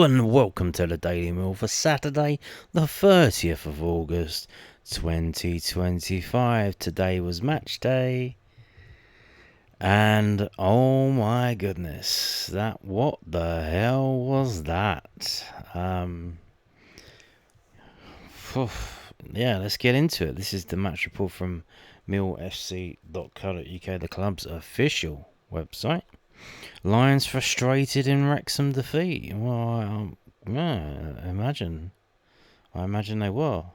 and welcome to the Daily Mill for Saturday, the 30th of August, 2025. Today was match day, and oh my goodness, what the hell was that? Yeah, let's get into it. This is the match report from millfc.co.uk, the club's official website. Lions frustrated in Wrexham defeat. Well, I imagine they were.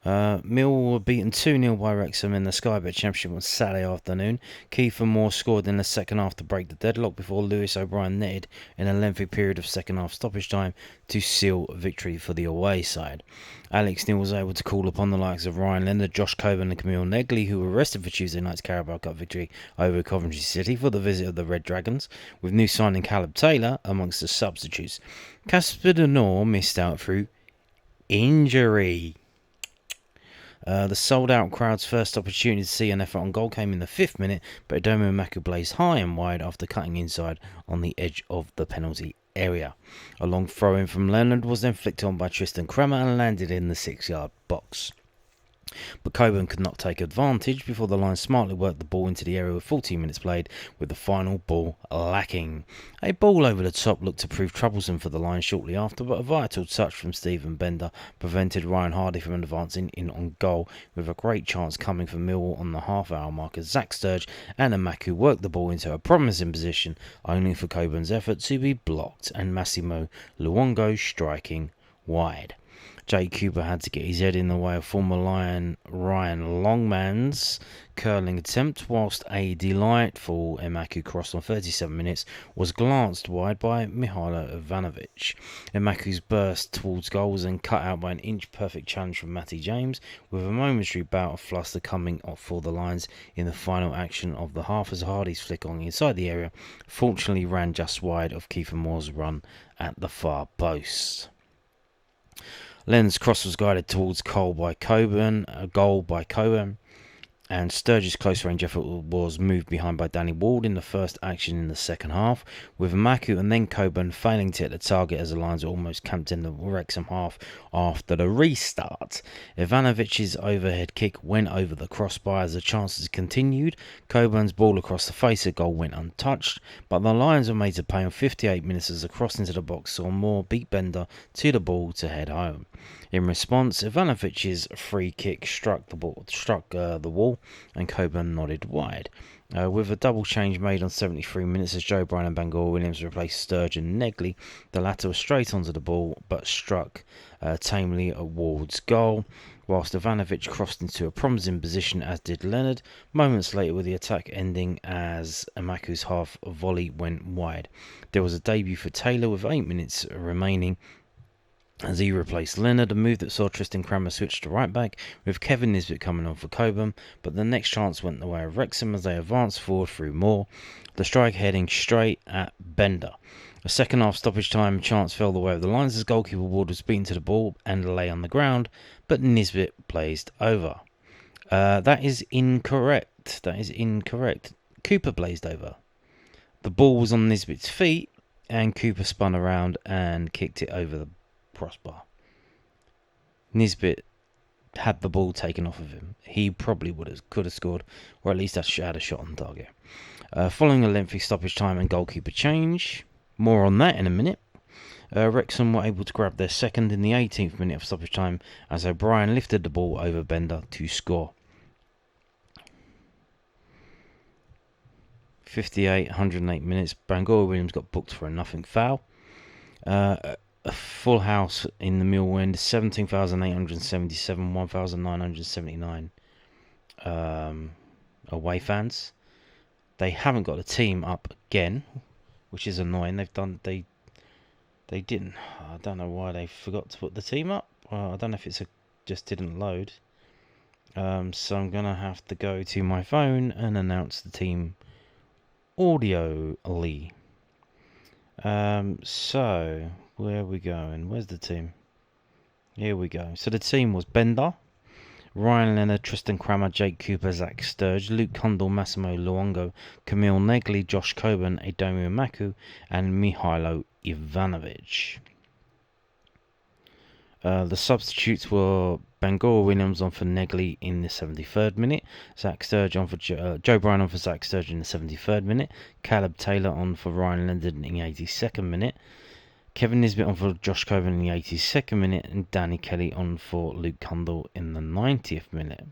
Millwall were beaten 2-0 by Wrexham in the Sky Bet Championship on Saturday afternoon. Kiefer Moore scored in the second half to break the deadlock before Lewis O'Brien netted in a lengthy period of second half stoppage time to seal victory for the away side. Alex Neil was able to call upon the likes of Ryan Leonard, Josh Coburn and Camille Negley, who were rested for Tuesday night's Carabao Cup victory over Coventry City for the visit of the Red Dragons, with new signing Caleb Taylor amongst the substitutes. Casper De Norre missed out through injury. The sold-out crowd's first opportunity to see an effort on goal came in the 5th minute, but Edomu Maku blazed high and wide after cutting inside on the edge of the penalty area. A long throw-in from Leonard was then flicked on by Tristan Kremer and landed in the 6-yard box. But Coburn could not take advantage before the Lions smartly worked the ball into the area with 14 minutes played, with the final ball lacking. A ball over the top looked to prove troublesome for the Lions shortly after, but a vital touch from Stephen Bender prevented Ryan Hardy from advancing in on goal, with a great chance coming from Millwall on the half-hour mark as Zach Sturge and Amaku worked the ball into a promising position, only for Coburn's effort to be blocked and Massimo Luongo striking wide. Jake Cooper had to get his head in the way of former Lion Ryan Longman's curling attempt, whilst a delightful Emaku cross on 37 minutes was glanced wide by Mihailo Ivanovic. Emaku's burst towards goal was then cut out by an inch-perfect challenge from Matty James, with a momentary bout of fluster coming off for the Lions in the final action of the half as Hardy's flick on inside the area fortunately ran just wide of Kiefer Moore's run at the far post. Len's cross was guided towards goal by Coburn, and Sturge's close-range effort was moved behind by Danny Ward in the first action in the second half, with Maku and then Coburn failing to hit the target as the Lions were almost camped in the Wrexham half after the restart. Ivanovic's overhead kick went over the crossbar as the chances continued. Coburn's ball across the face of goal went untouched, but the Lions were made to pay on 58 minutes as the cross into the box saw Moore beat Bender to the ball to head home. In response, Ivanovic's free kick struck the wall, and Coburn nodded wide. With a double change made on 73 minutes as Joe Bryan and Bangor Williams replaced Sturge and Negley, the latter was straight onto the ball but struck tamely at Ward's goal, whilst Ivanovic crossed into a promising position, as did Leonard, moments later, with the attack ending as Amaku's half volley went wide. There was a debut for Taylor with 8 minutes remaining, as he replaced Leonard, a move that saw Tristan Kremer switch to right back, with Kevin Nisbet coming on for Coburn, but the next chance went the way of Wrexham as they advanced forward through Moore, the strike heading straight at Bender. A second half stoppage time chance fell the way of the Lions as goalkeeper Ward was beaten to the ball and lay on the ground, but Nisbet blazed over. That is incorrect. Cooper blazed over. The ball was on Nisbet's feet, and Cooper spun around and kicked it over the crossbar. Nisbet had the ball taken off of him. He probably could have scored, or at least had a shot on target. Following a lengthy stoppage time and goalkeeper change, more on that in a minute, Wrexham were able to grab their second in the 18th minute of stoppage time as O'Brien lifted the ball over Bender to score. 108 minutes, Bangor Williams got booked for a nothing foul. A full house in the Millwall end, 17,877, 1,979 away fans. They haven't got the team up again, which is annoying. They didn't. I don't know why they forgot to put the team up. I don't know if it's just didn't load. So I'm gonna have to go to my phone and announce the team audioly. So where are we going? Where's the team? Here we go. So the team was Bender, Ryan Leonard, Tristan Kremer, Jake Cooper, Zach Sturge, Luke Condell, Massimo Luongo, Camille Negley, Josh Coburn, Edomu Maku, and Mihailo Ivanovic. The substitutes were Bangor Williams on for Negley in the 73rd minute, Zach Sturge on for Joe Bryan on for Zach Sturge in the 73rd minute, Caleb Taylor on for Ryan Lendon in the 82nd minute, Kevin Nisbet on for Josh Coven in the 82nd minute, and Danny Kelly on for Luke Cundall in the 90th minute.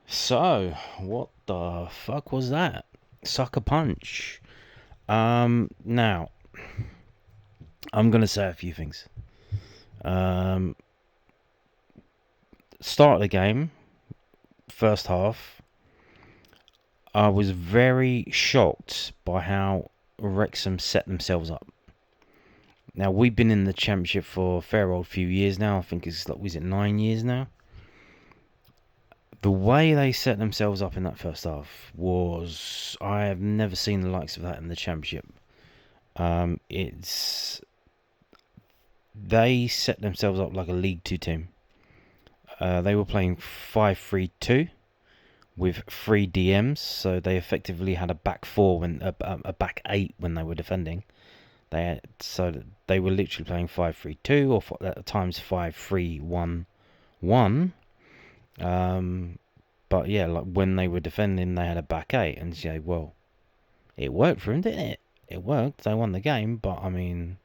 So, what the fuck was that? Sucker punch. Now, I'm going to say a few things. Start of the game, first half, I was very shocked by how Wrexham set themselves up. Now, we've been in the Championship for a fair old few years now. I think it's, was it 9 years now? The way they set themselves up in that first half was... I have never seen the likes of that in the Championship. They set themselves up like a League 2 team. They were playing 5-3-2 with 3 DMs, so they effectively had a back 4 when a back 8 when they were defending. They were literally playing 5-3-2 or at times 5-3-1-1. But yeah, like when they were defending, they had a back 8, and you say, well, it worked for them, didn't it? It worked. They won the game, but I mean,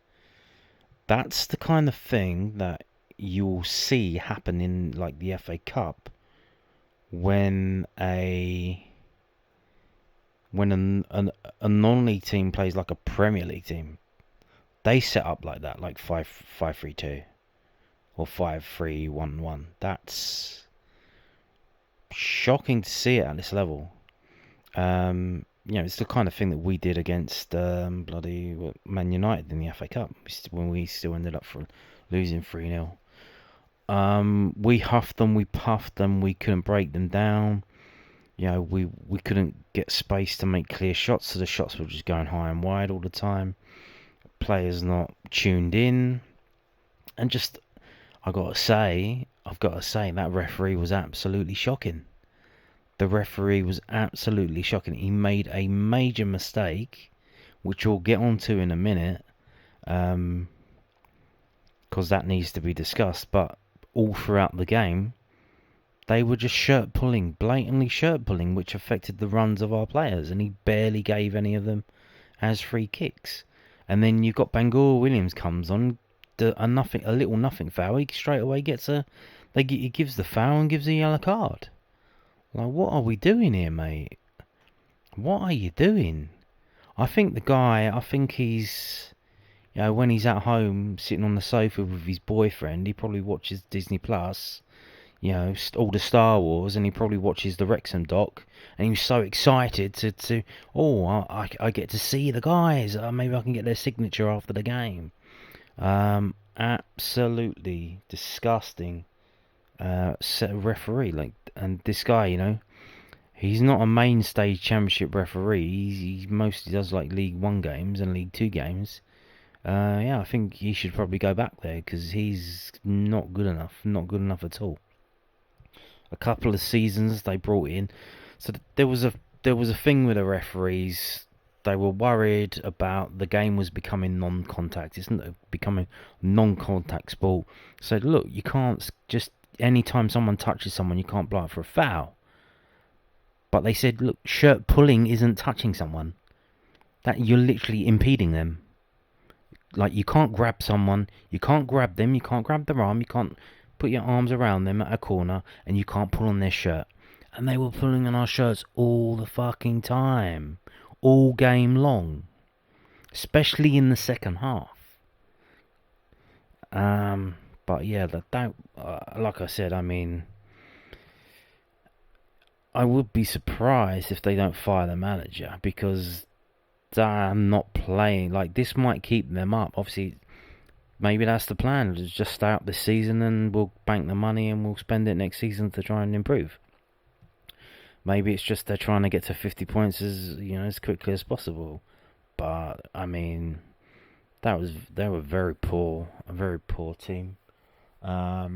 that's the kind of thing that you'll see happen in like the FA Cup when a non-league team plays like a Premier League team. They set up like that, like 5-3-2 or 5-3-1-1. That's shocking to see it at this level. It's the kind of thing that we did against bloody Man United in the FA Cup when we still ended up losing 3-0. We huffed them, we puffed them, we couldn't break them down. We couldn't get space to make clear shots, so the shots were just going high and wide all the time. Players not tuned in, and just I've got to say that referee was absolutely shocking. The referee was absolutely shocking. He made a major mistake, which we'll get onto in a minute, because that needs to be discussed. But all throughout the game, they were just blatantly shirt pulling, which affected the runs of our players, and he barely gave any of them as free kicks. And then you've got Bangor Williams comes on, a little nothing foul. He straight away he gives the foul and gives a yellow card. Like, what are we doing here, mate? What are you doing? I think he's, when he's at home sitting on the sofa with his boyfriend, he probably watches Disney Plus, all the Star Wars, and he probably watches the Wrexham doc, and he was so excited I get to see the guys, maybe I can get their signature after the game. Absolutely disgusting set of referee, and this guy, he's not a main stage Championship referee. He mostly does like League 1 games and League 2 games. I think he should probably go back there because he's not good enough at all. A couple of seasons they brought in, so there was a thing with the referees. They were worried about the game was becoming non-contact. It's not becoming non-contact sport. So look, you can't just anytime someone touches someone, you can't blow it for a foul. But they said, look, shirt pulling isn't touching someone. That you're literally impeding them. Like, you can't grab someone, you can't grab them, you can't grab their arm, you can't put your arms around them at a corner, and you can't pull on their shirt. And they were pulling on our shirts all the fucking time. All game long. Especially in the second half. But yeah, like I said, I mean, I would be surprised if they don't fire the manager, because they're not playing. Like, this might keep them up. Obviously, maybe that's the plan. Just stay up this season and we'll bank the money and we'll spend it next season to try and improve. Maybe it's just they're trying to get to 50 points as quickly as possible. But I mean, they were a very poor team. What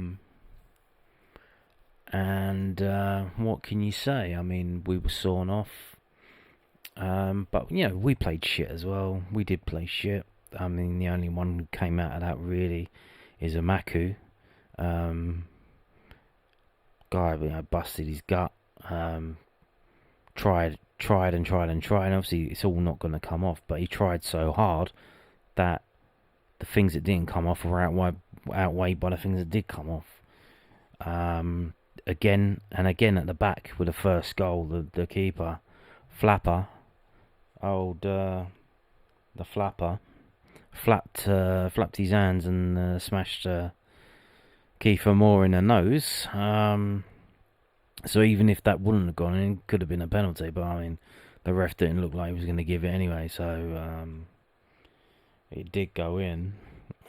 can you say? I mean, we were sawn off. But we played shit as well. We did play shit. I mean, the only one who came out of that really is Amaku. Guy, busted his gut. Tried and tried and tried. And obviously, it's all not going to come off. But he tried so hard that the things that didn't come off were outweighed by the things that did come off. Again and again at the back with the first goal, the keeper, Flapper, the Flapper, flapped his hands and smashed Kiefer Moore in the nose. So even if that wouldn't have gone in, it could have been a penalty. But I mean, the ref didn't look like he was going to give it anyway, so it did go in,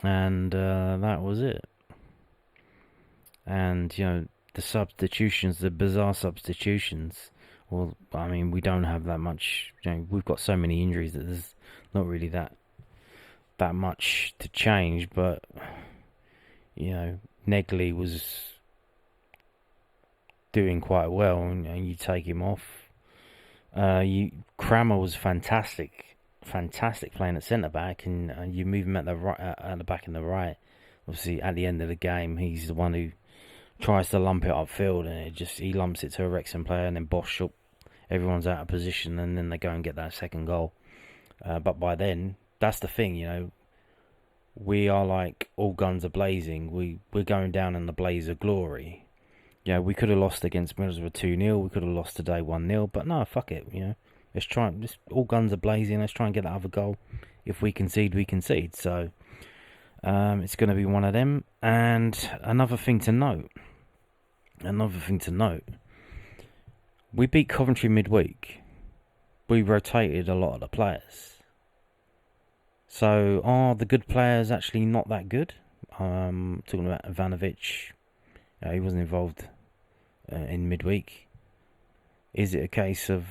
and that was it. And the substitutions, the bizarre substitutions. Well, I mean, we don't have that much. We've got so many injuries that there's not really that much to change. But Negley was doing quite well, and you take him off. Crammer was fantastic playing at centre back, and you move him at the back in the right. Obviously, at the end of the game, he's the one who tries to lump it upfield, and he lumps it to a Wrexham player, and then Bosch up. Everyone's out of position, and then they go and get that second goal. But by then, that's the thing, we are like all guns are blazing. We're going down in the blaze of glory. We could have lost against Middlesbrough 2-0. We could have lost today 1-0. But no, fuck it. Let's try. Just all guns are blazing. Let's try and get that other goal. If we concede, we concede. So it's going to be one of them. And another thing to note. We beat Coventry midweek. We rotated a lot of the players. So are the good players actually not that good? Talking about Ivanovic. He wasn't involved in midweek. Is it a case of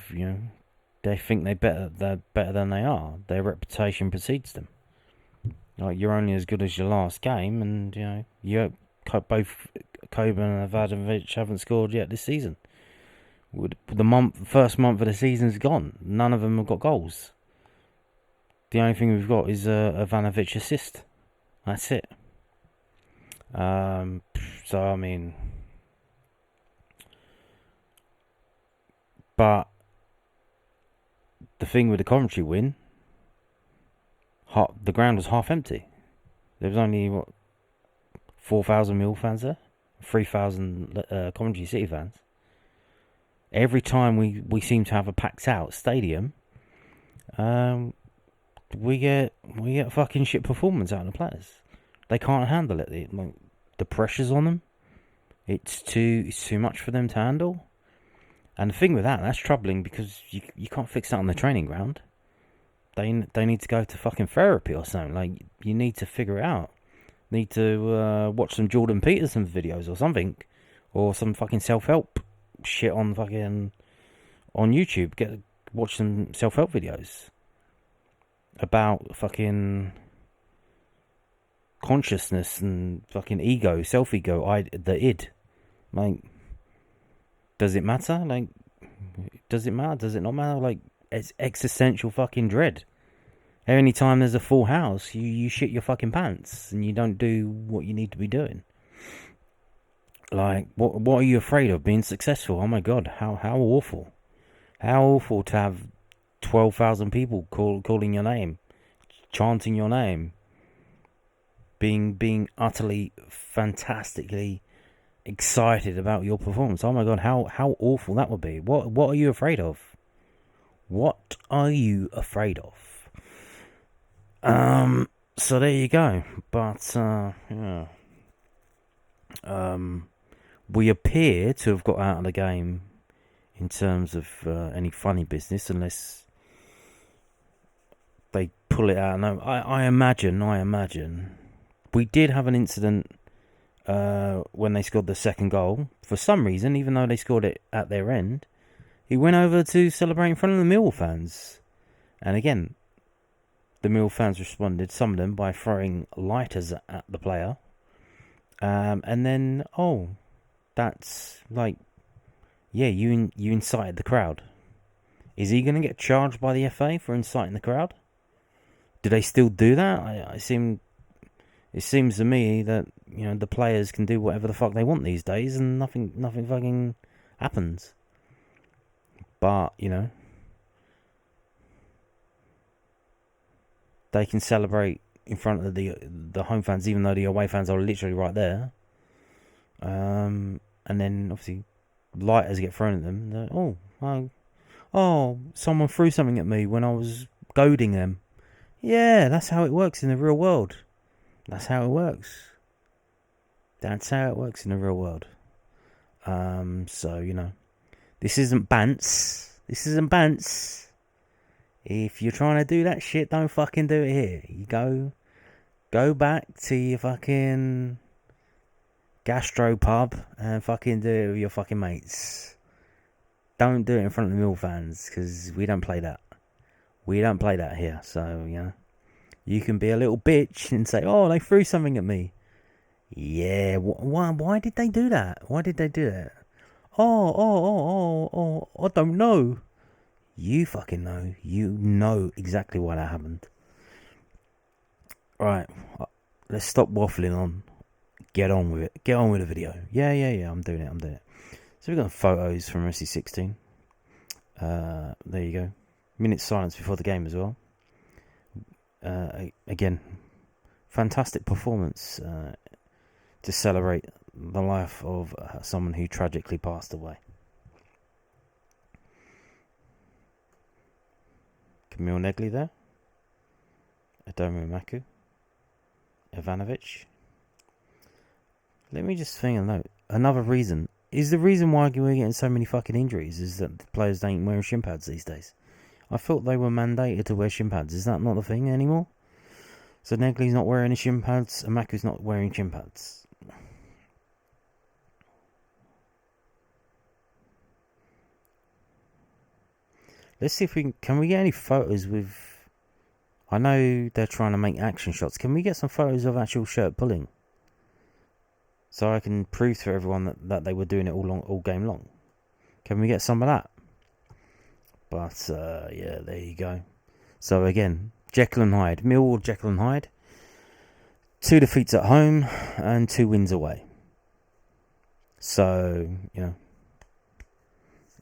they think they're better than they are? Their reputation precedes them. Like, you're only as good as your last game, and both Coburn and Ivanovic haven't scored yet this season. The first month of the season's gone. None of them have got goals. The only thing we've got is a Ivanovic assist. That's it. So I mean, but the thing with the Coventry win, the ground was half empty. There was only 4,000 Millwall fans there, 3,000 Coventry City fans. Every time we seem to have a packed out stadium, we get a fucking shit performance out of the players. They can't handle it. The pressure's on them. It's too much for them to handle. And the thing with that's troubling, because you can't fix that on the training ground. They need to go to fucking therapy or something. Like, you need to figure it out. Need to watch some Jordan Peterson videos or something, or some fucking self-help shit on YouTube. Watch some self-help videos about fucking consciousness and fucking ego, self-ego, the id. Like, does it matter? Like, does it matter? Does it not matter? Like, it's existential fucking dread. Any time there's a full house, you shit your fucking pants and you don't do what you need to be doing. Like, what are you afraid of? Being successful? Oh my god, how awful. How awful to have 12,000 people calling your name, chanting your name, being utterly fantastically excited about your performance. Oh my god, how awful that would be. What are you afraid of? What are you afraid of? So there you go. But yeah. We appear to have got out of the game in terms of any funny business, unless they pull it out. No, I imagine we did have an incident when they scored the second goal. For some reason, even though they scored it at their end, he went over to celebrate in front of the Millwall fans. And again, the Millwall fans responded, some of them, by throwing lighters at the player. And then, that's like, yeah, you incited the crowd. Is he going to get charged by the FA for inciting the crowd? Do they still do that? It seems to me that the players can do whatever the fuck they want these days, and nothing fucking happens. But they can celebrate in front of the home fans, even though the away fans are literally right there. And then obviously lighters get thrown at them. Someone threw something at me when I was goading them. Yeah, that's how it works in the real world. That's how it works. That's how it works in the real world. So, this isn't Bants. This isn't Bants. If you're trying to do that shit, don't fucking do it here. You go back to your fucking gastro pub and fucking do it with your fucking mates. Don't do it in front of the Mill fans, because we don't play that. We don't play that here. So, you can be a little bitch and say, oh, they threw something at me. Yeah, why did they do that? Why did they do that? I don't know. You fucking know. You know exactly why that happened. Right, let's stop waffling on. Get on with it. Get on with the video. Yeah, I'm doing it. So we've got photos from SC16. There you go. Minute silence before the game as well. Again, fantastic performance to celebrate the life of someone who tragically passed away. Kamil Negli there. Adomu Maku. Ivanovic. Let me just think a note. Another reason. Is the reason why we're getting so many fucking injuries is that the players ain't wearing shin pads these days. I thought they were mandated to wear shin pads. Is that not the thing anymore? So Negli's not wearing any shin pads, and Maku's not wearing shin pads. Let's see if can we get any photos with... I know they're trying to make action shots. Can we get some photos of actual shirt pulling? So I can prove to everyone that they were doing it all game long. Can we get some of that? But, yeah, there you go. So, again, Jekyll and Hyde. Millwall, Jekyll and Hyde. 2 defeats at home and 2 wins away. So,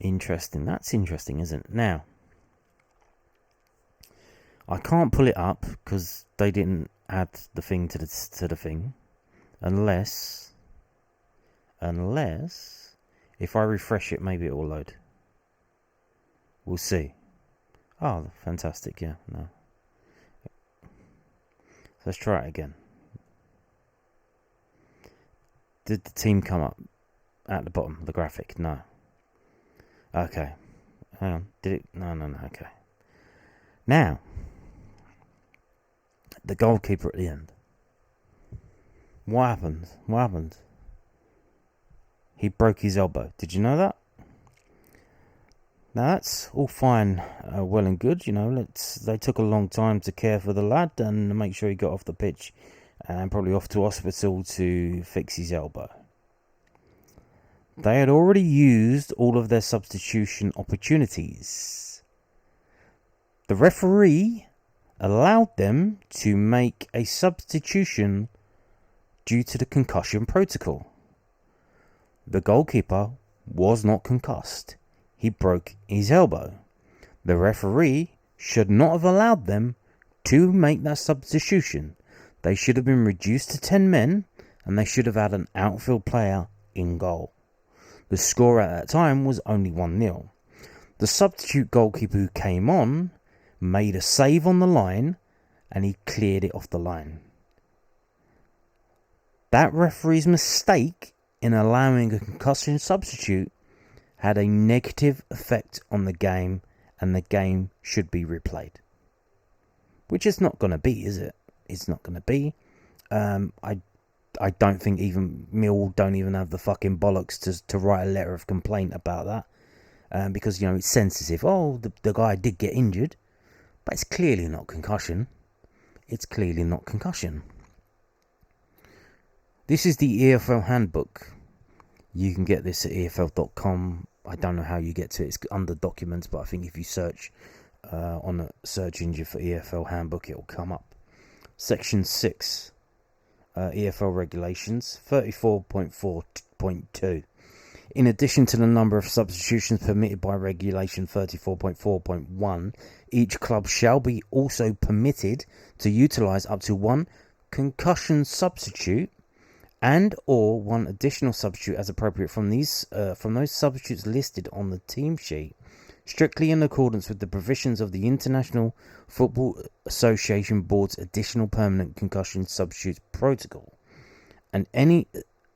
interesting. That's interesting, isn't it? Now, I can't pull it up because they didn't add the thing to the thing. Unless, if I refresh it, maybe it will load. We'll see. Oh, fantastic, yeah, no. Let's try it again. Did the team come up at the bottom of the graphic? No. Okay. Hang on. Did it? No, okay. Now, the goalkeeper at the end. What happened? He broke his elbow. Did you know that? Now that's all fine, well and good. They took a long time to care for the lad and make sure he got off the pitch and probably off to hospital to fix his elbow. They had already used all of their substitution opportunities. The referee allowed them to make a substitution due to the concussion protocol. The goalkeeper was not concussed. He broke his elbow. The referee should not have allowed them to make that substitution. They should have been reduced to 10 men and they should have had an outfield player in goal. The score at that time was only 1-0. The substitute goalkeeper who came on made a save on the line and he cleared it off the line. That referee's mistake in allowing a concussion substitute had a negative effect on the game and the game should be replayed. Which it's not going to be, is it? It's not going to be. I don't think even Millwall don't even have the fucking bollocks to write a letter of complaint about that. Because, it's sensitive. Oh, the guy did get injured. But it's clearly not concussion. It's clearly not concussion. This is the EFL handbook. You can get this at EFL.com. I don't know how you get to it. It's under documents, but I think if you search on a search engine for EFL handbook, it will come up. Section 6, EFL regulations, 34.4.2. In addition to the number of substitutions permitted by regulation 34.4.1, each club shall be also permitted to utilise up to one concussion substitute and or one additional substitute as appropriate from those substitutes listed on the team sheet, strictly in accordance with the provisions of the International Football Association Board's additional permanent concussion substitutes protocol, and any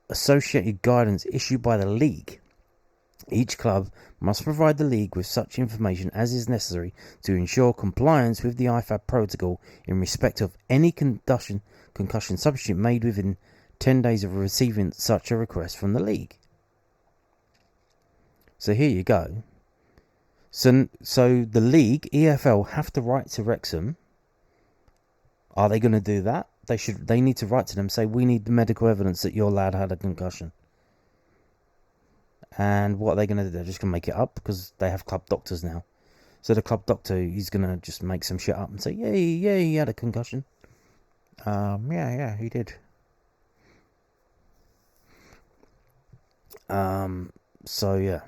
associated guidance issued by the league. Each club must provide the league with such information as is necessary to ensure compliance with the IFAB protocol in respect of any concussion substitute made within 10 days of receiving such a request from the league. So here you go. So the league, EFL, have to write to Wrexham. Are they going to do that? They need to write to them, say, we need the medical evidence that your lad had a concussion. And what are they going to do? They're just going to make it up because they have club doctors now. So the club doctor, he's going to just make some shit up and say, yeah, he had a concussion. Yeah, he did. So yeah.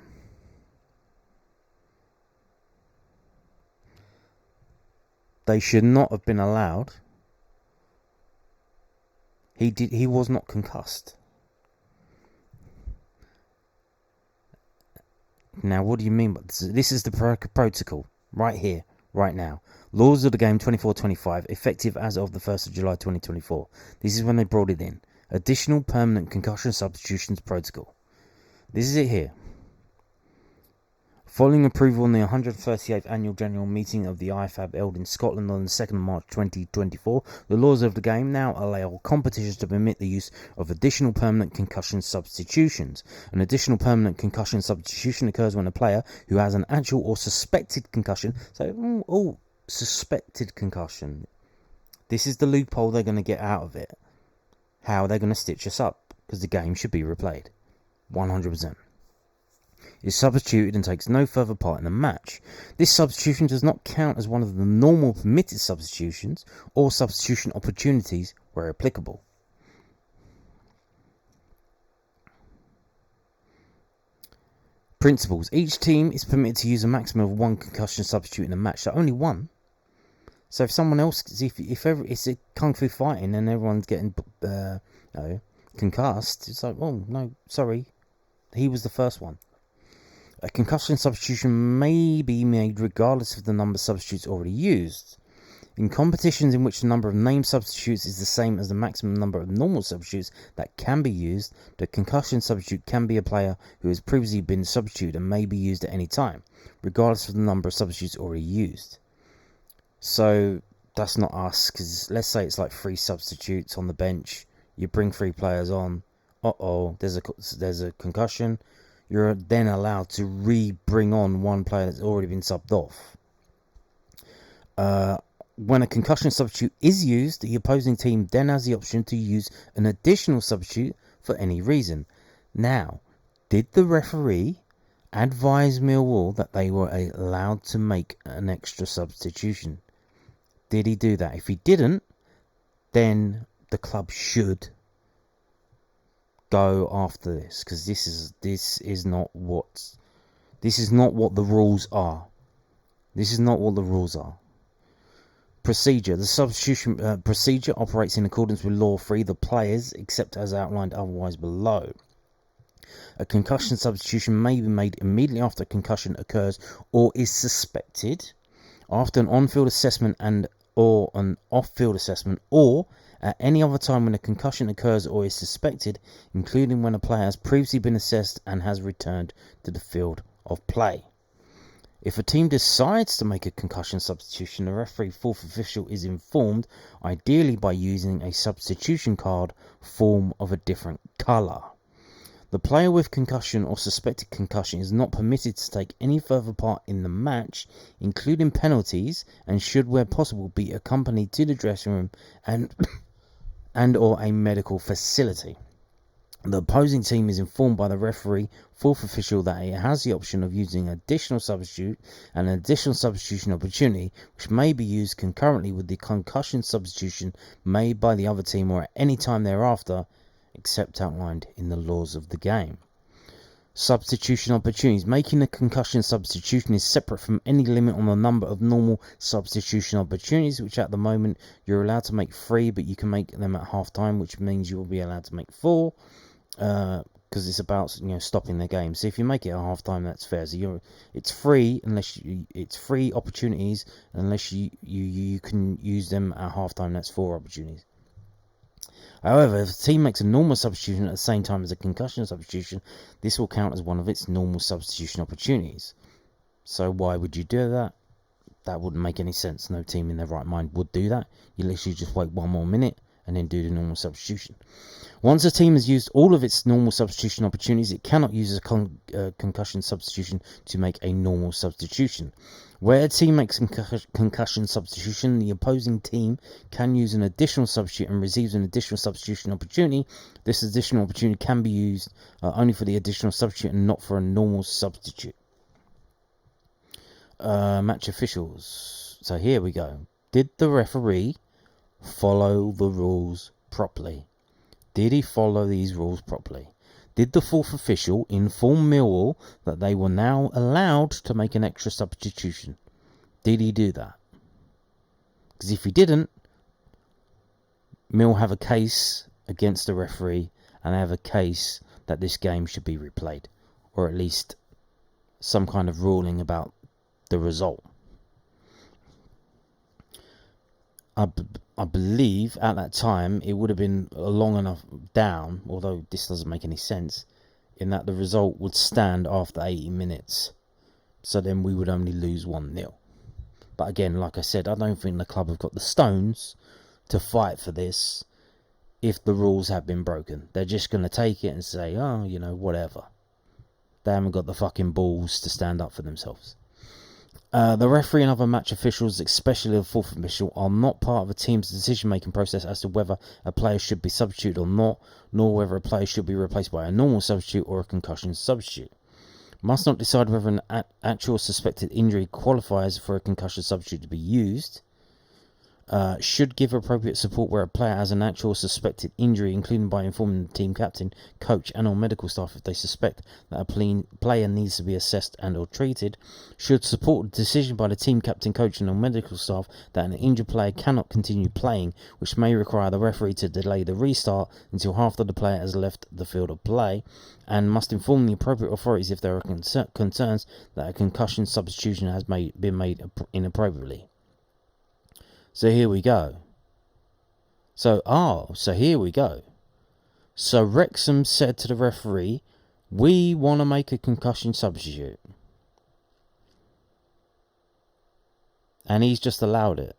They should not have been allowed. He was not concussed. Now, what do you mean by this? This is the protocol right here, right now. Laws of the game 24-25, effective as of the 1st of July 2024. This is when they brought it in. Additional permanent concussion substitutions protocol. This is it here. Following approval on the 138th Annual General Meeting of the IFAB held in Scotland on the 2nd of March 2024, the laws of the game now allow competitions to permit the use of additional permanent concussion substitutions. An additional permanent concussion substitution occurs when a player who has an actual or suspected concussion, suspected concussion. This is the loophole they're going to get out of it. How they're going to stitch us up, because the game should be replayed. 100%. Is substituted and takes no further part in the match. This substitution does not count as one of the normal permitted substitutions or substitution opportunities where applicable. Principles. Each team is permitted to use a maximum of one concussion substitute in a match, so only one. So if someone else, if it's a kung fu fighting and everyone's getting concussed, it's like, oh no, sorry, he was the first one. A concussion substitution may be made regardless of the number of substitutes already used. In competitions in which the number of named substitutes is the same as the maximum number of normal substitutes that can be used, the concussion substitute can be a player who has previously been substituted and may be used at any time, regardless of the number of substitutes already used. So that's not us, because let's say it's like 3 substitutes on the bench. You bring 3 players on. There's a concussion. You're then allowed to bring on one player that's already been subbed off. When a concussion substitute is used, the opposing team then has the option to use an additional substitute for any reason. Now, did the referee advise Millwall that they were allowed to make an extra substitution? Did he do that? If he didn't, then the club should go after this, because this is not what the rules are. This is not what the rules are. Procedure. The substitution procedure operates in accordance with Law 3, the players, except as outlined otherwise below. A concussion substitution may be made immediately after a concussion occurs or is suspected, after an on-field assessment or an off-field assessment, or at any other time when a concussion occurs or is suspected, including when a player has previously been assessed and has returned to the field of play. If a team decides to make a concussion substitution, the referee fourth official is informed, ideally by using a substitution card form of a different colour. The player with concussion or suspected concussion is not permitted to take any further part in the match, including penalties, and should where possible be accompanied to the dressing room and or a medical facility. The opposing team is informed by the referee, fourth official, that it has the option of using additional substitute and an additional substitution opportunity, which may be used concurrently with the concussion substitution made by the other team or at any time thereafter, except outlined in the laws of the game. Substitution opportunities. Making a concussion substitution is separate from any limit on the number of normal substitution opportunities, which at the moment you're allowed to make 3, but you can make them at half time, which means you will be allowed to make 4, because it's about stopping the game. So if you make it at half time, that's fair. So it's free it's 3 opportunities unless you can use them at half time. That's 4 opportunities. However, if a team makes a normal substitution at the same time as a concussion substitution, this will count as one of its normal substitution opportunities. So why would you do that? That wouldn't make any sense. No team in their right mind would do that. You literally just wait 1 more minute and then do the normal substitution. Once a team has used all of its normal substitution opportunities, it cannot use a concussion substitution to make a normal substitution. Where a team makes a concussion substitution, the opposing team can use an additional substitute and receives an additional substitution opportunity. This additional opportunity can be used only for the additional substitute and not for a normal substitute. Match officials. So here we go. Did the referee follow the rules properly? Did he follow these rules properly? Did the fourth official inform Millwall that they were now allowed to make an extra substitution? Did he do that? Because if he didn't, Mill have a case against the referee, and they have a case that this game should be replayed, or at least some kind of ruling about the result. I believe at that time it would have been a long enough down, although this doesn't make any sense, in that the result would stand after 80 minutes. So then we would only lose 1-0. But again, like I said, I don't think the club have got the stones to fight for this if the rules have been broken. They're just going to take it and say, oh, whatever. They haven't got the fucking balls to stand up for themselves. The referee and other match officials, especially the fourth official, are not part of a team's decision-making process as to whether a player should be substituted or not, nor whether a player should be replaced by a normal substitute or a concussion substitute. Must not decide whether an actual suspected injury qualifies for a concussion substitute to be used. Should give appropriate support where a player has an actual suspected injury, including by informing the team captain, coach and or medical staff if they suspect that a player needs to be assessed and or treated. Should support the decision by the team captain, coach and or medical staff that an injured player cannot continue playing, which may require the referee to delay the restart until after the player has left the field of play, and must inform the appropriate authorities if there are concerns that a concussion substitution has been made inappropriately. So here we go. So here we go. So Wrexham said to the referee, we want to make a concussion substitute. And he's just allowed it.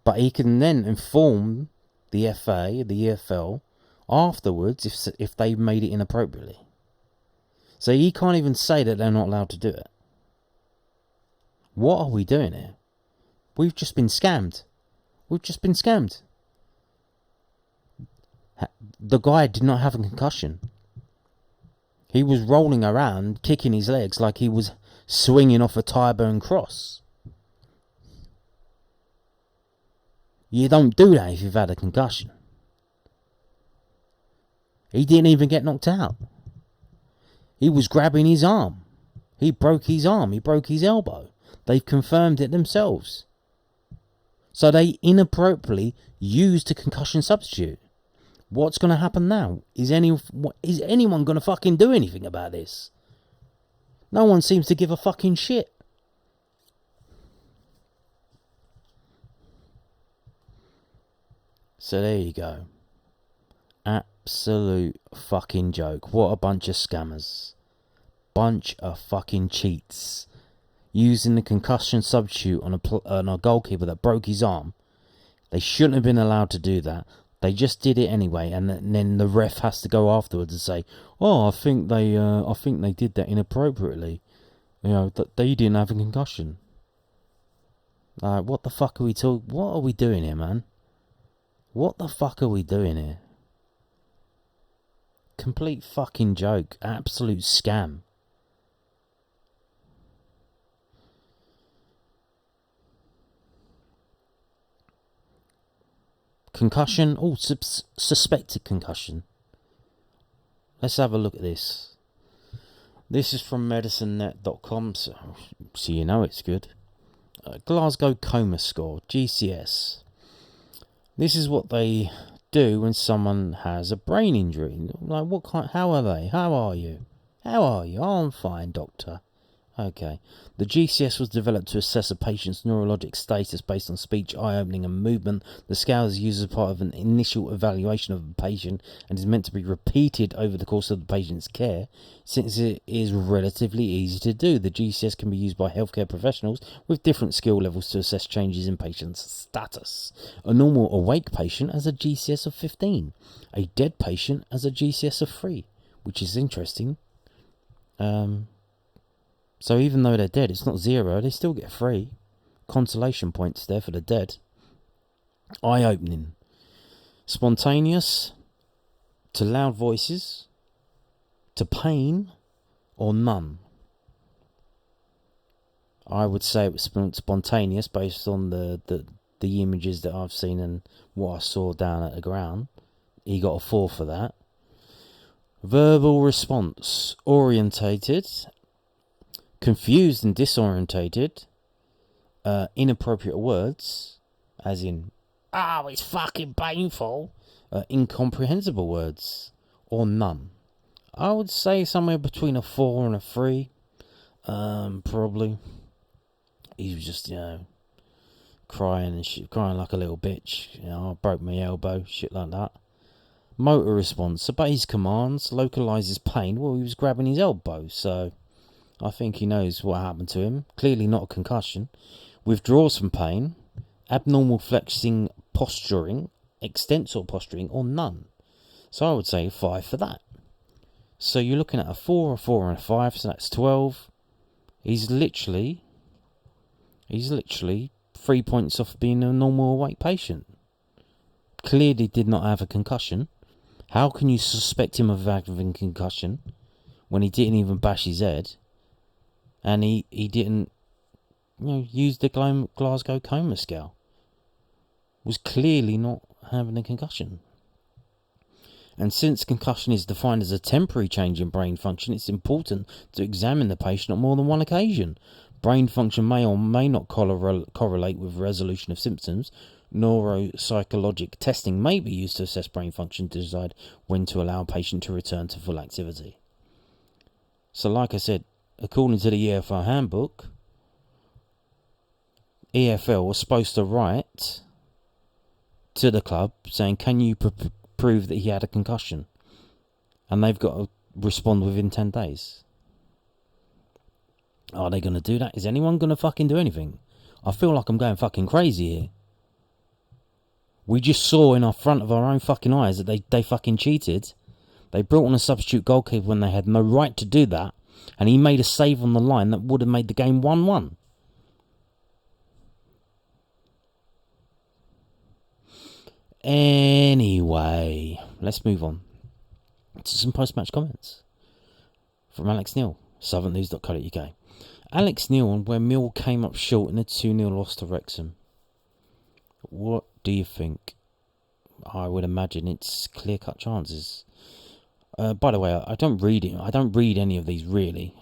But he can then inform the FA, the EFL, afterwards if they made it inappropriately. So he can't even say that they're not allowed to do it. What are we doing here? We've just been scammed. The guy did not have a concussion. He was rolling around, kicking his legs like he was swinging off a Tyburn cross. You don't do that if you've had a concussion. He didn't even get knocked out. He was grabbing his arm. He broke his arm. He broke his elbow. They've confirmed it themselves. So they inappropriately used a concussion substitute. What's going to happen now? Is anyone going to fucking do anything about this? No one seems to give a fucking shit. So there you go. Absolute fucking joke. What a bunch of scammers. Bunch of fucking cheats. Using the concussion substitute on a goalkeeper that broke his arm. They shouldn't have been allowed to do that. They just did it anyway, and then the ref has to go afterwards and say, "Oh, I think they did that inappropriately. That they didn't have a concussion." What the fuck are we talking? What are we doing here, man? What the fuck are we doing here? Complete fucking joke. Absolute scam. Concussion. Oh, suspected concussion. Let's have a look at this. This is from medicinenet.com, so you know it's good. Glasgow Coma Scale, GCS. This is what they do when someone has a brain injury. Like, what kind? How are they? How are you? How are you? Oh, I'm fine, doctor. Okay. The GCS was developed to assess a patient's neurologic status based on speech, eye-opening and movement. The scale is used as part of an initial evaluation of a patient and is meant to be repeated over the course of the patient's care. Since it is relatively easy to do, the GCS can be used by healthcare professionals with different skill levels to assess changes in patients' status. A normal awake patient has a GCS of 15. A dead patient has a GCS of 3, which is interesting. So even though they're dead, it's not 0. They still get 3 consolation points there for the dead. Eye-opening. Spontaneous, to loud voices, to pain, or none. I would say it was spontaneous based on the images that I've seen and what I saw down at the ground. He got a 4 for that. Verbal response. Orientated. Confused and disorientated, inappropriate words, as in, oh, it's fucking painful, incomprehensible words, or none. I would say somewhere between a 4 and a 3, probably. He was just, crying and shit, crying like a little bitch. I broke my elbow, shit like that. Motor response, obeys commands, localizes pain. Well, he was grabbing his elbow, so I think he knows what happened to him. Clearly not a concussion. Withdraws from pain. Abnormal flexing posturing. Extensor posturing. Or none. So I would say 5 for that. So you're looking at a 4, a 4 and a 5. So that's 12. He's literally 3 points off being a normal awake patient. Clearly did not have a concussion. How can you suspect him of having concussion when he didn't even bash his head? And he didn't, use the Glasgow Coma Scale. Was clearly not having a concussion. And since concussion is defined as a temporary change in brain function, it's important to examine the patient on more than one occasion. Brain function may or may not correlate with resolution of symptoms. Neuropsychologic testing may be used to assess brain function to decide when to allow a patient to return to full activity. So like I said, according to the EFL handbook, EFL was supposed to write to the club saying, can you prove that he had a concussion? And they've got to respond within 10 days. Are they going to do that? Is anyone going to fucking do anything? I feel like I'm going fucking crazy here. We just saw in front of our own fucking eyes that they fucking cheated. They brought on a substitute goalkeeper when they had no right to do that. And he made a save on the line that would have made the game 1-1. Anyway, let's move on to some post-match comments from Alex Neil, southernnews.co.uk. Alex Neil on where Mill came up short in a 2-0 loss to Wrexham. What do you think? I would imagine it's clear-cut chances. By the way, I don't read it. I don't read any of these really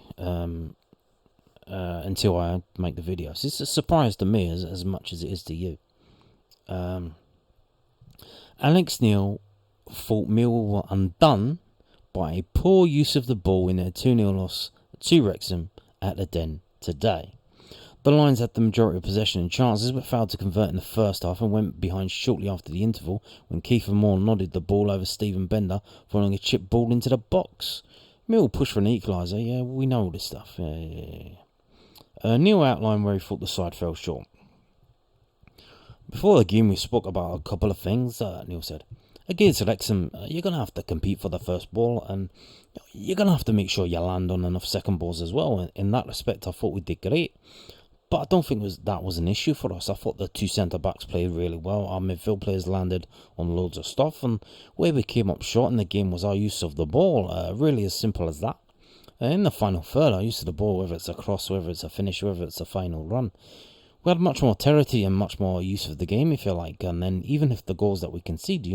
until I make the videos. It's a surprise to me as much as it is to you. Alex Neil thought Millwall were undone by a poor use of the ball in their 2-0 loss to Wrexham at the Den today. The Lions had the majority of possession and chances, but failed to convert in the first half and went behind shortly after the interval when Kiefer Moore nodded the ball over Stephen Bender following a chip ball into the box. Mill pushed for an equaliser. Yeah, we know all this stuff. Neil outlined where he thought the side fell short. Before the game, we spoke about a couple of things, Neil said. Against Wrexham, you're going to have to compete for the first ball, and you're going to have to make sure you land on enough second balls as well. In that respect, I thought we did great. But I don't think that was an issue for us. I thought the two centre-backs played really well. Our midfield players landed on loads of stuff. And where we came up short in the game was our use of the ball. Really as simple as that. In the final third, our use of the ball, whether it's a cross, whether it's a finish, whether it's a final run, we had much more territory and much more use of the game, if you like. And then even if the goals that we concede,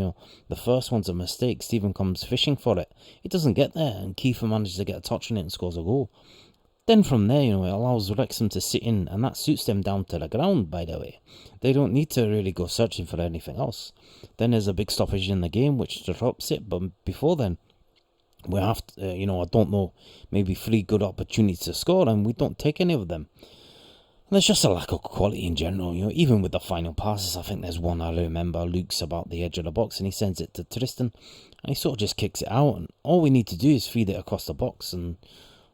the first one's a mistake, Stephen comes fishing for it. It doesn't get there, and Kiefer manages to get a touch on it and scores a goal. Then from there, it allows Wrexham to sit in, and that suits them down to the ground, by the way. They don't need to really go searching for anything else. Then there's a big stoppage in the game, which disrupts it, but before then, we have to, I don't know, maybe 3 good opportunities to score, and we don't take any of them. And there's just a lack of quality in general, even with the final passes. I think there's one I remember, Luke's about the edge of the box, and he sends it to Tristan, and he sort of just kicks it out, and all we need to do is feed it across the box, and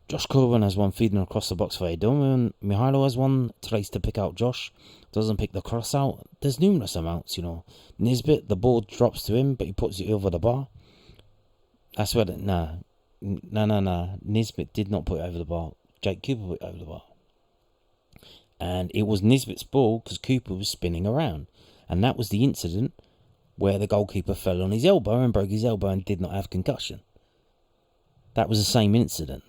Josh Coburn has one feeding across the box for Edomu, and Mihailo has one, tries to pick out Josh, doesn't pick the cross out. There's numerous amounts, Nisbet, the ball drops to him, but he puts it over the bar. That's where, nah. Nisbet did not put it over the bar. Jake Cooper put it over the bar. And it was Nisbet's ball because Cooper was spinning around. And that was the incident where the goalkeeper fell on his elbow and broke his elbow and did not have concussion. That was the same incident.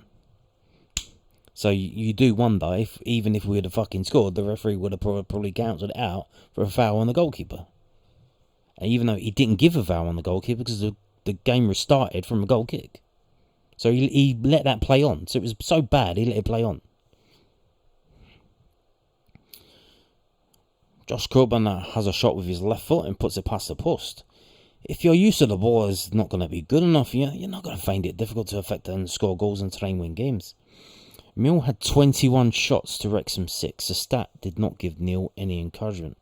So you do wonder if, even if we had fucking scored, the referee would have probably cancelled it out for a foul on the goalkeeper. And even though he didn't give a foul on the goalkeeper because the game restarted from a goal kick. So he let that play on. So it was so bad, he let it play on. Josh Coburn has a shot with his left foot and puts it past the post. If your use of the ball is not going to be good enough, you're not going to find it difficult to affect and score goals and try and win games. Mill had 21 shots to Wrexham 6. The stat did not give Neil any encouragement.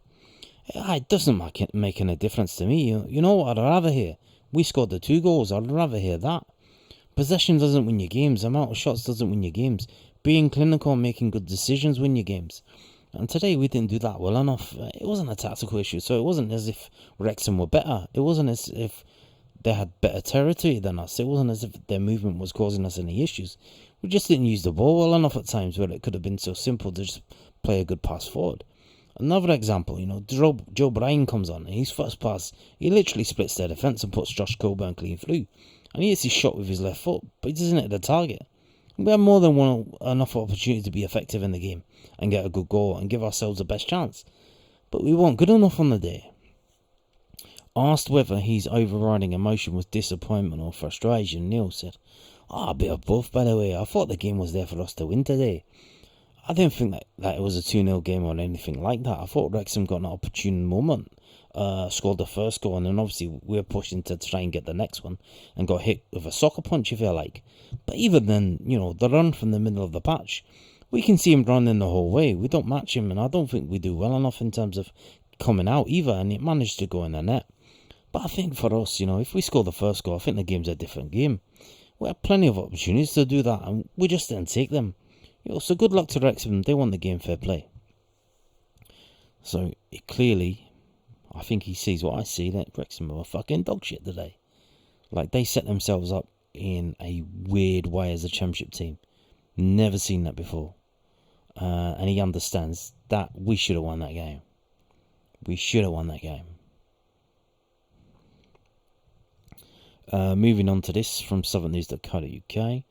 It doesn't make any difference to me. You know what I'd rather hear? We scored the 2 goals. I'd rather hear that. Possession doesn't win your games. Amount of shots doesn't win your games. Being clinical and making good decisions win your games. And today we didn't do that well enough. It wasn't a tactical issue, so it wasn't as if Wrexham were better. It wasn't as if they had better territory than us. It wasn't as if their movement was causing us any issues. We just didn't use the ball well enough at times where it could have been so simple to just play a good pass forward. Another example, Joe Bryan comes on, and his first pass, he literally splits their defence and puts Josh Coburn clean through. And he hits his shot with his left foot, but he doesn't hit the target. We had more than enough opportunity to be effective in the game and get a good goal and give ourselves the best chance. But we weren't good enough on the day. Asked whether his overriding emotion was disappointment or frustration, Neil said, a bit of both, by the way. I thought the game was there for us to win today. I didn't think that it was a 2-0 game or anything like that. I thought Wrexham got an opportune moment, scored the first goal, and then obviously we were pushing to try and get the next one and got hit with a soccer punch, if you like. But even then, the run from the middle of the patch, we can see him running the whole way. We don't match him, and I don't think we do well enough in terms of coming out either, and it managed to go in the net. But I think for us, if we score the first goal, I think the game's a different game. We had plenty of opportunities to do that, and we just didn't take them. So good luck to Wrexham. They won the game fair play. So clearly, I think he sees what I see, that Wrexham are fucking dog shit today. Like, they set themselves up in a weird way as a championship team. Never seen that before. And he understands that we should have won that game. We should have won that game. Moving on to this from southernnews.co.uk.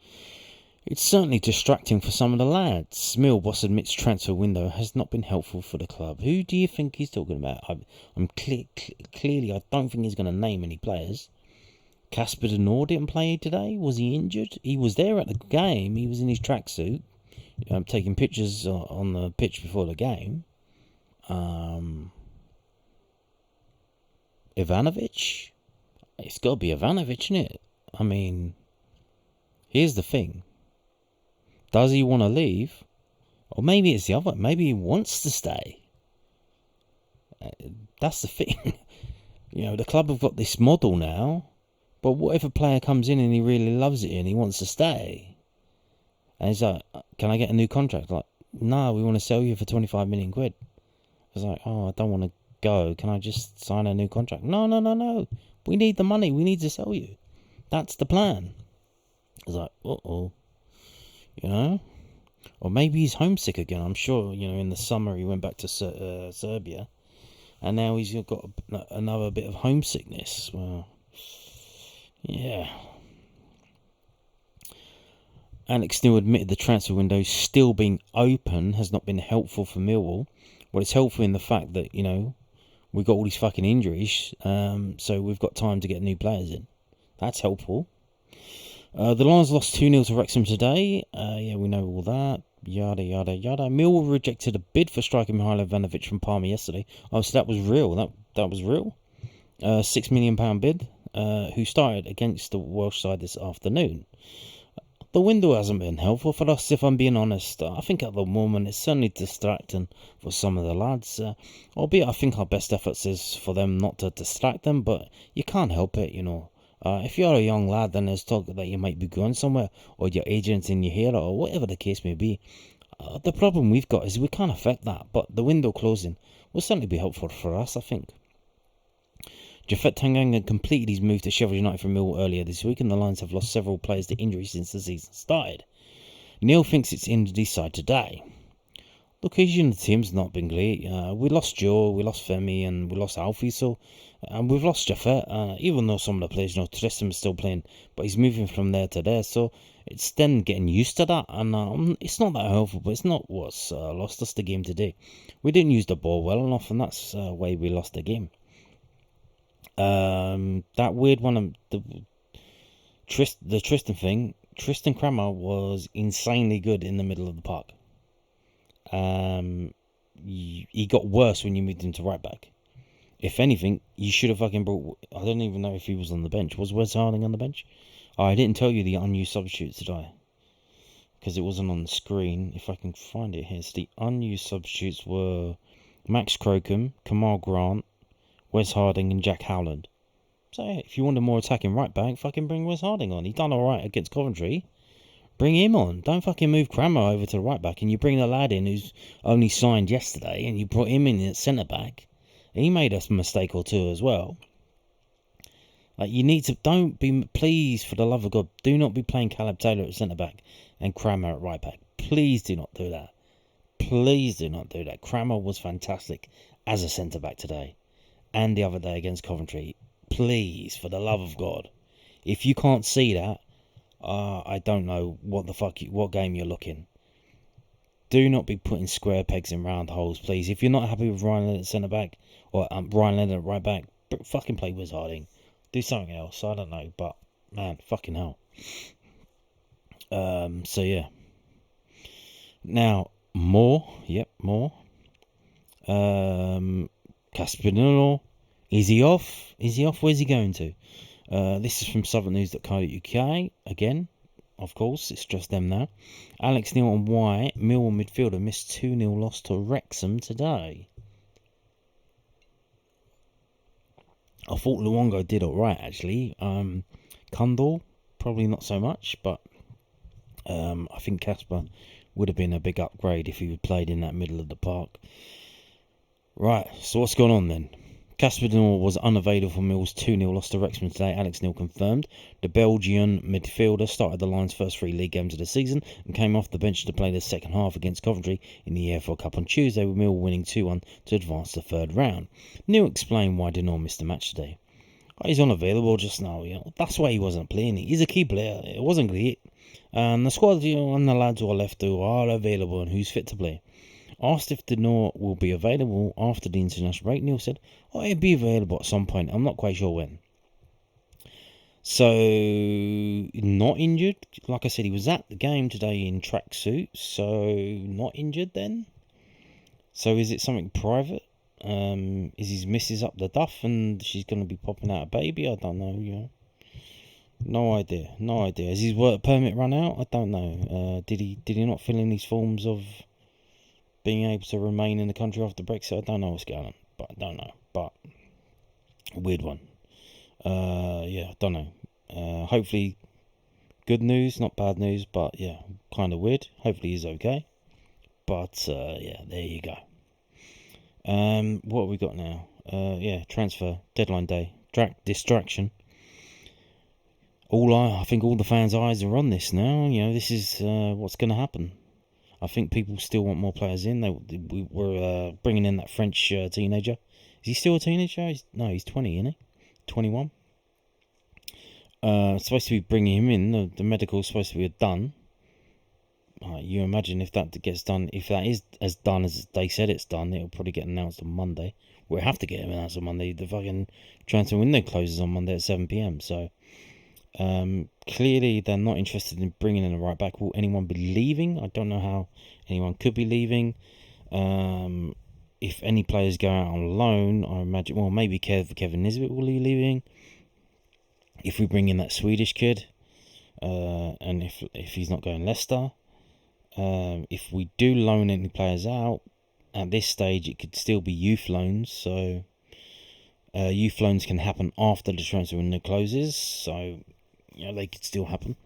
It's certainly distracting for some of the lads. Mill boss admits transfer window has not been helpful for the club. Who do you think he's talking about? I'm clearly, I don't think he's going to name any players. Casper De Norre didn't play today. Was he injured? He was there at the game. He was in his tracksuit, taking pictures on the pitch before the game. Ivanovic? It's got to be Ivanovic, isn't it? I mean, here's the thing. Does he want to leave? Or maybe it's the other. Maybe he wants to stay. That's the thing. The club have got this model now. But what if a player comes in and he really loves it and he wants to stay? And he's like, can I get a new contract? Like, no, we want to sell you for 25 million quid. It's like, I don't want to go. Can I just sign a new contract? No. We need the money. We need to sell you. That's the plan. It's like, uh-oh. Or maybe he's homesick again. I'm sure, in the summer he went back to Serbia, and now he's got another bit of homesickness. Well, yeah. Alex Neil admitted the transfer window still being open has not been helpful for Millwall. Well, it's helpful in the fact that, we've got all these fucking injuries, so we've got time to get new players in. That's helpful. The Lions lost 2-0 to Wrexham today. Yeah, we know all that. Yada, yada, yada. Millwall rejected a bid for striker Mihajlo Ivanovic from Parma yesterday. Oh, so that was real. That was real. £6 million bid, who started against the Welsh side this afternoon. The window hasn't been helpful for us, if I'm being honest. I think at the moment it's certainly distracting for some of the lads. Albeit I think our best efforts is for them not to distract them, but you can't help it, if you're a young lad and there's talk that you might be going somewhere, or your agent's in your hair, or whatever the case may be, the problem we've got is we can't affect that, but the window closing will certainly be helpful for us, I think. Jafet Tanganga completed his move to Sheffield United from Millwall earlier this week, and the Lions have lost several players to injury since the season started. Neil thinks it's in to decide today. The cohesion of the team's not been great. We lost Joe, we lost Femi, and we lost Alfie, and we've lost Jafet, even though some of the players, Tristan is still playing, but he's moving from there to there, so it's then getting used to that, and it's not that helpful, but it's not what's lost us the game today. We didn't use the ball well enough, and that's why we lost the game. That weird one, the Tristan thing, Tristan Crammer was insanely good in the middle of the park. He got worse when you moved him to right back. If anything, you should have fucking brought... I don't even know if he was on the bench. Was Wes Harding on the bench? Oh, I didn't tell you the unused substitutes, did I? Because it wasn't on the screen. If I can find it here. So the unused substitutes were Max Crocombe, Kamal Grant, Wes Harding and Jack Howland. So if you want a more attacking right back, fucking bring Wes Harding on. He done alright against Coventry. Bring him on. Don't fucking move Crammer over to the right back and you bring the lad in who's only signed yesterday and you put him in at centre back. He made a mistake or two as well. You need to, please, for the love of God, do not be playing Caleb Taylor at centre back and Crammer at right back. Please do not do that. Please do not do that. Crammer was fantastic as a centre back today and the other day against Coventry. Please, for the love of God, if you can't see that, I don't know what game you're looking. Do not be putting square pegs in round holes, please. If you're not happy with Ryan Leonard at centre back or Ryan Leonard at right back, fucking play Wes Harding. Do something else. I don't know, but man, fucking hell. So yeah. Now more. Casper De Norre. Is he off? Where's he going to? This is from southernnews.co.uk. Again, of course, it's just them now. Alex Neil and White, Millwall midfielder, missed 2-0 loss to Wrexham today. I thought Luongo did alright, actually. Kundal, probably not so much, but I think Casper would have been a big upgrade if he had played in that middle of the park. Right, so what's going on then? Casper De Norre was unavailable for Mill's 2-0 loss to Wrexham today. Alex Neil confirmed. The Belgian midfielder started the Lions' first 3 league games of the season and came off the bench to play the second half against Coventry in the EFL Cup on Tuesday, with Mill winning 2-1 to advance to the third round. Neil explained why De Norre missed the match today. He's unavailable just now. That's why he wasn't playing. He's a key player. It wasn't great. And the squad and the lads who are left who are available and who's fit to play. Asked if De Norre will be available after the international break, Neil said, he'll be available at some point. I'm not quite sure when. So, not injured. Like I said, he was at the game today in tracksuit. So, not injured then. So, is it something private? Is his missus up the duff and she's going to be popping out a baby? I don't know, No idea. Has his work permit run out? I don't know. Did he not fill in these forms of being able to remain in the country after Brexit? I don't know what's going on, but I don't know. But a weird one. I don't know. Hopefully good news, not bad news, but yeah, kind of weird. Hopefully he's okay. But there you go. What have we got now? Transfer deadline day, distraction. I think all the fans' eyes are on this now. This is what's going to happen. I think people still want more players in. We were bringing in that French teenager. Is he still a teenager? He's 20, isn't he? 21. Supposed to be bringing him in. The medical's supposed to be done. You imagine if that gets done, if that is as done as they said it's done, it'll probably get announced on Monday. We'll have to get it announced on Monday. The fucking transfer window closes on Monday at 7 p.m. So clearly they're not interested in bringing in a right back. Will anyone be leaving? I don't know how anyone could be leaving. If any players go out on loan, I imagine, well, maybe Kevin Nisbet will be leaving. If we bring in that Swedish kid, and if he's not going Leicester. If we do loan any players out, at this stage it could still be youth loans, so youth loans can happen after the transfer window closes, so they could still happen.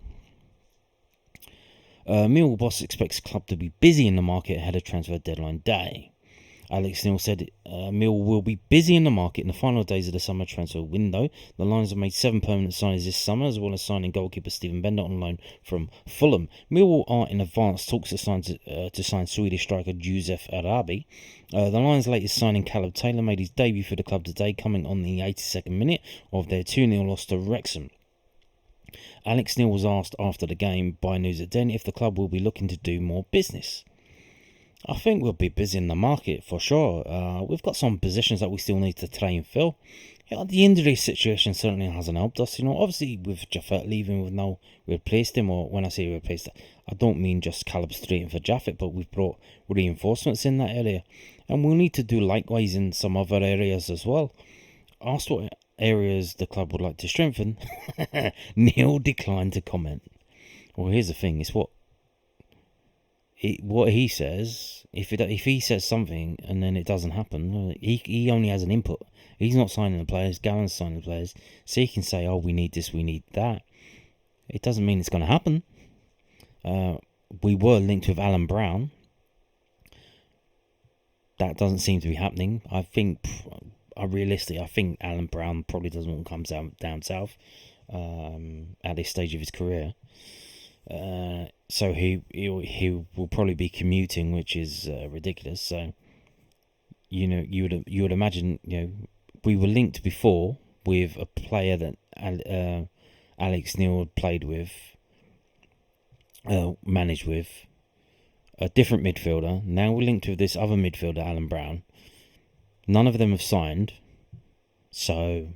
Millwall boss expects the club to be busy in the market ahead of transfer deadline day. Alex Neil said Millwall will be busy in the market in the final days of the summer transfer window. The Lions have made 7 permanent signings this summer, as well as signing goalkeeper Stephen Bender on loan from Fulham. Millwall are in advanced talks to sign Swedish striker Josef Arabi. The Lions' latest signing, Caleb Taylor, made his debut for the club today, coming on the 82nd minute of their 2-0 loss to Wrexham. Alex Neil was asked after the game by News at 10 if the club will be looking to do more business. I think we'll be busy in the market for sure. We've got some positions that we still need to try and fill. The injury situation certainly hasn't helped us. Obviously with Jaffet leaving, we've now replaced him. Or when I say replaced, I don't mean just Caleb straight for Jaffet, but we've brought reinforcements in that area, and we'll need to do likewise in some other areas as well. Asked what areas the club would like to strengthen, Neil declined to comment. Well, here's the thing: it's what he says. If he says something and then it doesn't happen, he only has an input. He's not signing the players. Gallen's signing the players, so he can say, "Oh, we need this, we need that." It doesn't mean it's going to happen. We were linked with Alan Brown. That doesn't seem to be happening. I think Alan Brown probably doesn't want to come down south at this stage of his career. So he will probably be commuting, which is ridiculous. So you would imagine we were linked before with a player that Alex Neil had played with, managed with, a different midfielder. Now we're linked with this other midfielder, Alan Brown. None of them have signed, so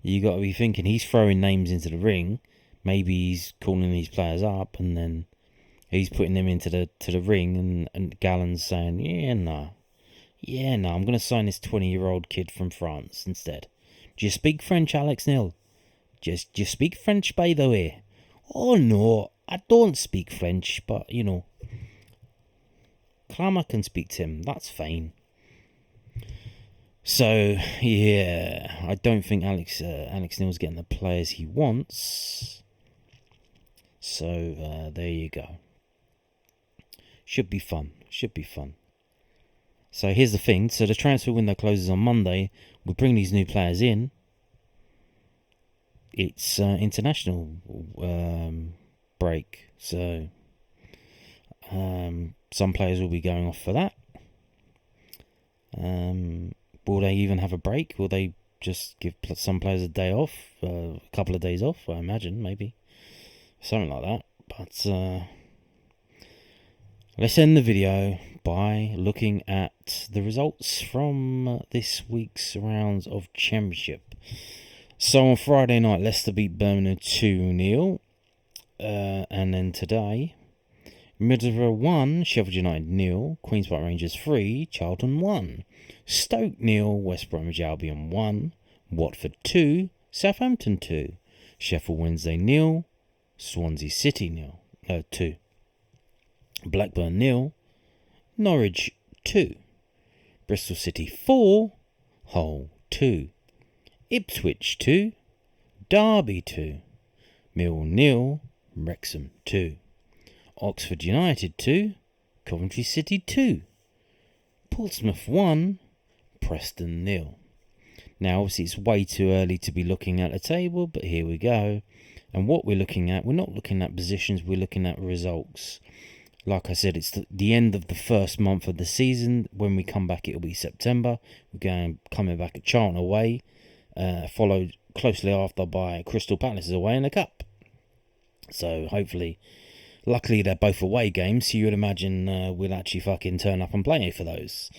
you got to be thinking he's throwing names into the ring. Maybe he's calling these players up and then he's putting them into the ring, and Gallen's saying, I'm going to sign this 20-year-old kid from France instead. Do you speak French, Alex Neil? Do you speak French, by the way? Oh, no, I don't speak French, but, Kramer can speak to him. That's fine. So, I don't think Alex Neil's getting the players he wants. So, there you go. Should be fun. So, here's the thing. So, the transfer window closes on Monday. We bring these new players in. It's international break. So, some players will be going off for that. Will they even have a break? Will they just give some players a day off? A couple of days off, I imagine, maybe. Something like that. But let's end the video by looking at the results from this week's rounds of Championship. So on Friday night, Leicester beat Birmingham 2-0. And then today, Middlesbrough 1, Sheffield United 0, Queen's Park Rangers 3, Charlton 1, Stoke 0, West Bromwich Albion 1, Watford 2, Southampton 2, Sheffield Wednesday 0, Swansea City 2, Blackburn 0, Norwich 2, Bristol City 4, Hull 2, Ipswich 2, Derby 2, Mill 0, Wrexham 2, Oxford United 2, Coventry City 2, Portsmouth 1, Preston 0. Now obviously it's way too early to be looking at the table, but here we go. And what we're looking at, we're not looking at positions, we're looking at results. Like I said, it's the end of the first month of the season. When we come back, it'll be September. We're coming back at Charlton away, followed closely after by Crystal Palace away in the Cup. So hopefully, luckily they're both away games, so you would imagine we'll actually fucking turn up and play for those.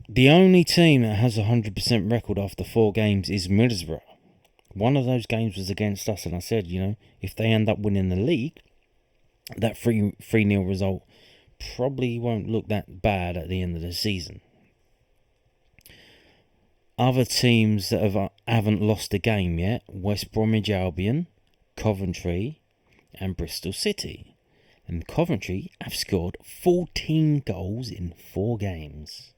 The only team that has a 100% record after 4 games is Middlesbrough. One of those games was against us, and I said, if they end up winning the league, that 3-0 result probably won't look that bad at the end of the season. Other teams that haven't lost a game yet: West Bromwich Albion, Coventry, and Bristol City. And Coventry have scored 14 goals in 4 games.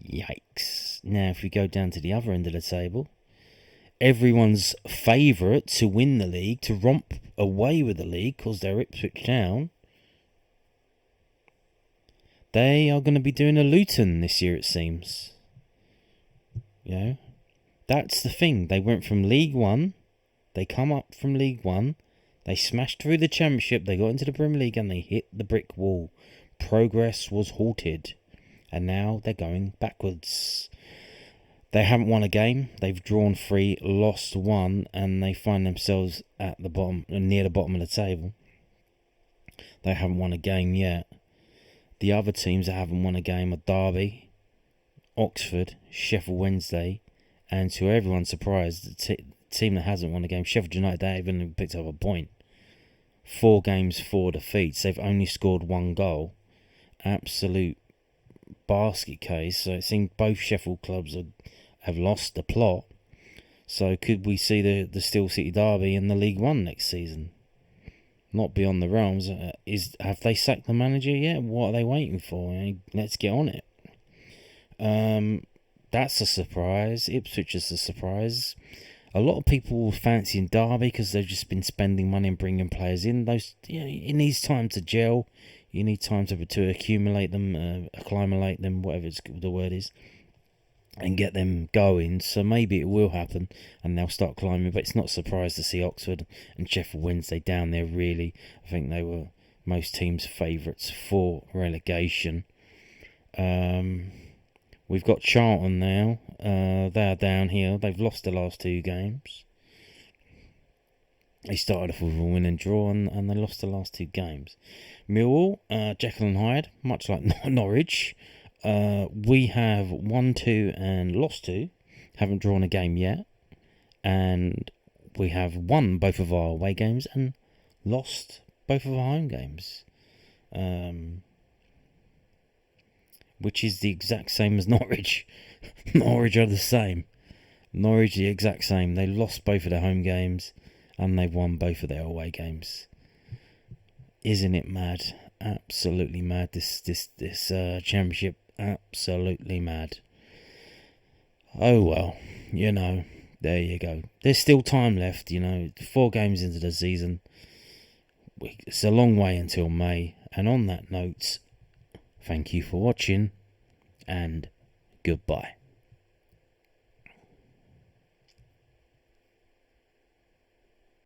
Yikes. Now, if we go down to the other end of the table, everyone's favourite to win the league, to romp away with the league, because they're Ipswich Town, they are going to be doing a Luton this year, it seems. That's the thing. They went from League One, they come up from League One, they smashed through the Championship, they got into the Premier League, and they hit the brick wall. Progress was halted, and now they're going backwards. They haven't won a game. They've drawn 3, lost 1, and they find themselves at the bottom, near the bottom of the table. They haven't won a game yet. The other teams that haven't won a game are Derby, Oxford, Sheffield Wednesday, and to everyone's surprise, the team that hasn't won a game, Sheffield United, they haven't even picked up a point. 4 games, 4 defeats. They've only scored 1 goal. Absolute basket case. So it seems both Sheffield clubs have lost the plot. So could we see the Steel City Derby in the League One next season? Not beyond the realms. Have they sacked the manager yet? What are they waiting for? Let's get on it. That's a surprise. Ipswich is a surprise. A lot of people fancying Derby because they've just been spending money and bringing players in. It needs time to gel. You need time to accumulate them, acclimate them, whatever the word is, and get them going. So maybe it will happen and they'll start climbing. But it's not surprised to see Oxford and Sheffield Wednesday down there, really. I think they were most teams' favourites for relegation. We've got Charlton now. They're down here. They've lost the last 2 games. They started off with a win and draw, and they lost the last 2 games. Millwall, Jekyll and Hyde, much like Norwich. We have won 2 and lost 2. Haven't drawn a game yet. And we have won both of our away games and lost both of our home games. Which is the exact same as Norwich. Norwich are the same. Norwich the exact same. They lost both of their home games and they've won both of their away games. Isn't it mad? Absolutely mad. This championship, absolutely mad. Oh well, there you go. There's still time left, 4 games into the season. It's a long way until May. And on that note, thank you for watching, and goodbye.